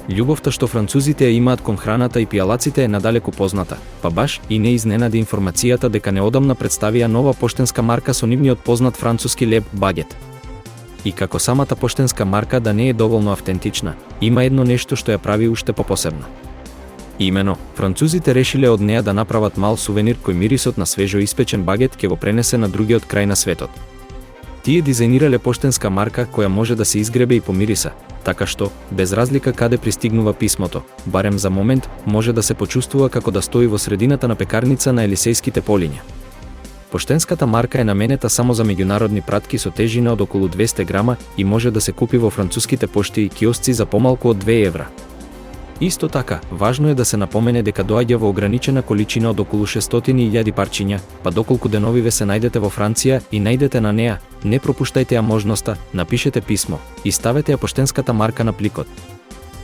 Љубовта што французите ја имаат кон храната и пијалаците е надалеку позната, па баш и не изненади информацијата дека неодамна представија нова поштенска марка со нивниот познат француски леб багет. И како самата поштенска марка да не е доволно автентична, има едно нешто што ја прави уште попосебна. Имено, французите решиле од неа да направат мал сувенир кој мирисот на свежо испечен багет ќе го пренесе на другиот крај на светот. Тие дизајнирале поштенска марка која може да се изгребе и по мириса, така што, без разлика каде пристигнува писмото, барем за момент, може да се почувствува како да стои во средината на пекарница на Елисејските полиња. Поштенската марка е наменета само за меѓународни пратки со тежина од околу 200 грама и може да се купи во француските пошти и киосци за помалку од 2 евра. Исто така, важно е да се напомене дека доаѓа во ограничена количина од околу 600.000 парчиња, па доколку деновиве се најдете во Франција и најдете на неа, не пропуштајте ја можноста, напишете писмо и ставете ја поштенската марка на пликот.